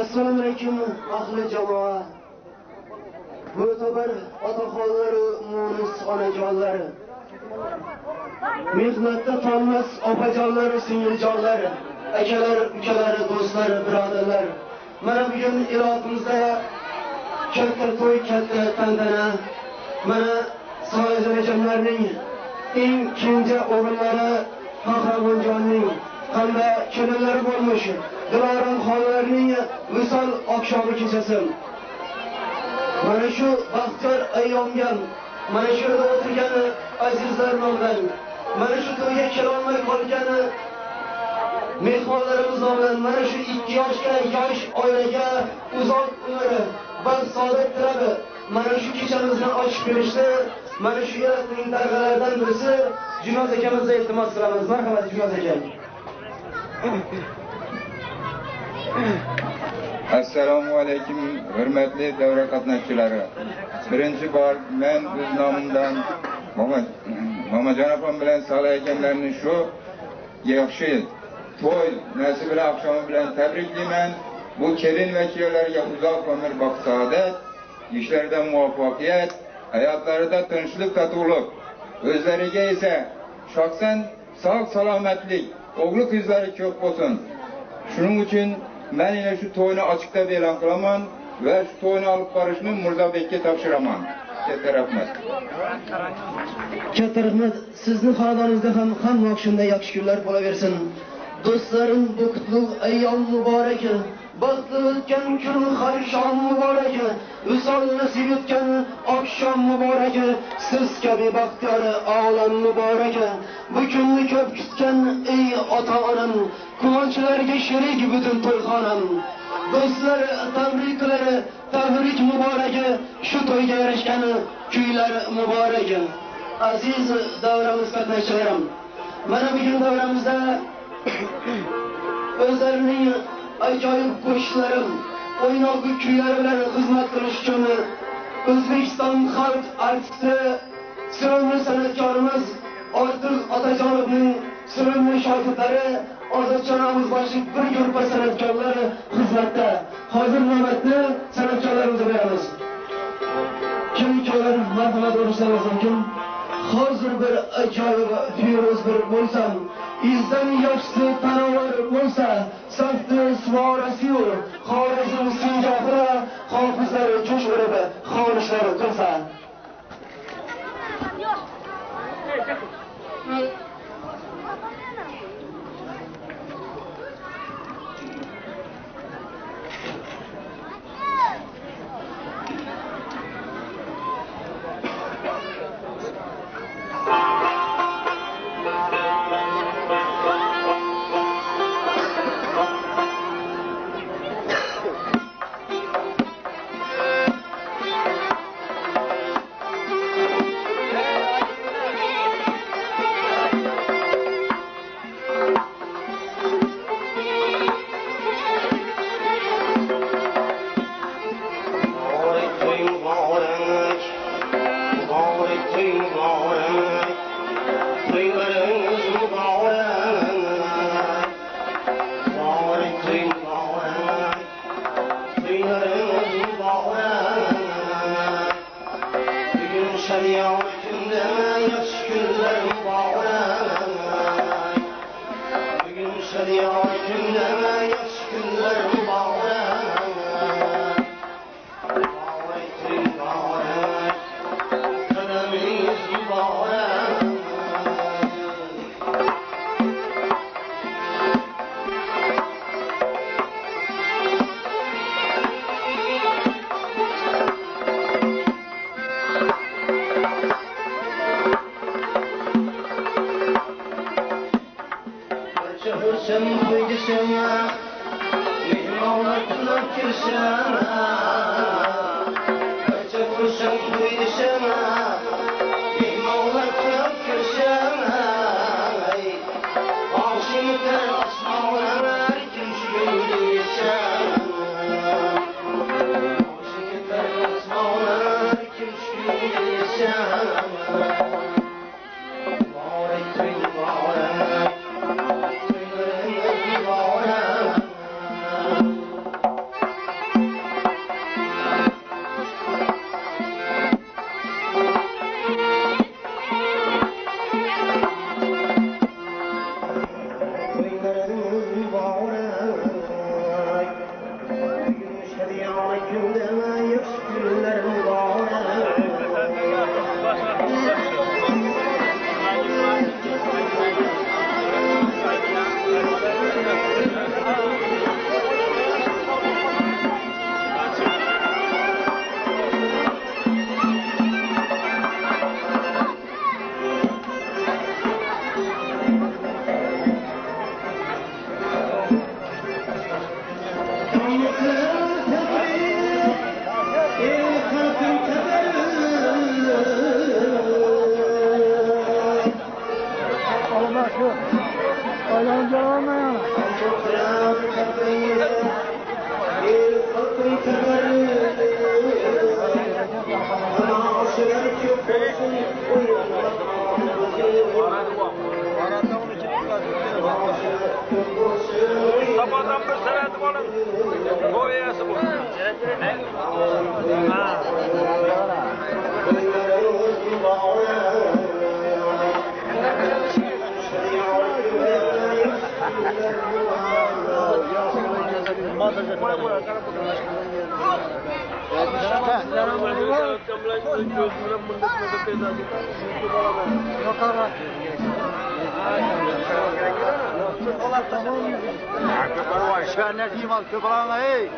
Assalomu alaykum ahli jamoa. Mo'tabar otaxonlar va munis onajonlar. Mehnatda tanmas opajonlar va singiljonlar, akalar, ukalar, do'stlar, birodarlar. Mana bugun ilohimizda katta to'y, katta tantana. Mana Soyizxonlarning eng kenja o'g'illari Qahramonjonning hamda kelinlari bo'lmish Dilorom xonlarning visol oqshomi kechasi. Mana shu baxtiyor ayyomga, mana shu yerda o'tirgan azizlar nomidan, mana shu to'yga kela olmay qolgan mehmonlarimiz nomidan, mana shu 2 yoshga yosh oilaga uzoq umr va saodat tilab, mana shu kechamizni ochib berishdi. Mana shu yaratning darg'alaridan birisi Junoz akamizga iltimos qilamiz. Marhamat Junoz aka. Assalomu alaykum hurmatli davra qatnashchilari. Birinchi bor men o'z nomimdan Mamajon opam bilan Solih akamlarni shu yaxshi to'y nasibi oqshomi bilan tabriklayman. Bu kelin va kuyovlarga uzoq umr, baxt, saodat, ishlarida muvaffaqiyat, hayotlarida tinchlik, totuvlik, o'zlariga esa shaxsan sog' salomatlik, o'g'il qizlari ko'p bo'lsin. Shuning uchun men yana shu to'yni ochiqda e'lon qilaman va shu to'yni olib borishni Mirzobekka topshiraman. Katta rahmat. Katta rahmat. Sizning xonadoningizda ham hamma shunday yaxshi kunlar bo'laversin. Do'stlarim, bu qutlug' ayyom muborak. Baxtli o'tgan kun xarishon muborak. Visol nasib etgan oqshom muborak. Siz kabi baxtiyor olam muborak. Bu kunni ko'p kutgan ey ota-onam, quvonchlarga sherik butun to'yxonam. Do'stlar, tabrik muborak. Shu to'yga yarashgan kuylar muborak. Aziz davramiz qatnashchilarim, mana bugun davramizda o'zlarining ajoyib qo'shiqlari, o'ynoqi kuylari bilan xizmat qilish uchun O'zbekiston xalq artisti, sevimli san'atkorimiz Ortiq Otajonovning sevimli shogirdlari Ozodjon Amuzboshlik bir guruh san'atkorlar xizmatda. Hozir navbatni san'atkorlarimizga beramiz. Kim marhamat o'rishlaringiz mumkin. Hozir bir ajoyib firuz bir bo'lsam, izdan yoshsi tanovvar bo'lsa, safti suvorasiyu, xorizm sinjohira, hofizlari jo'sh urib, xonishlari qilsa. Sabahdan bir senedim onun. Boyası bu. Şahane değil mal köpeğine ey.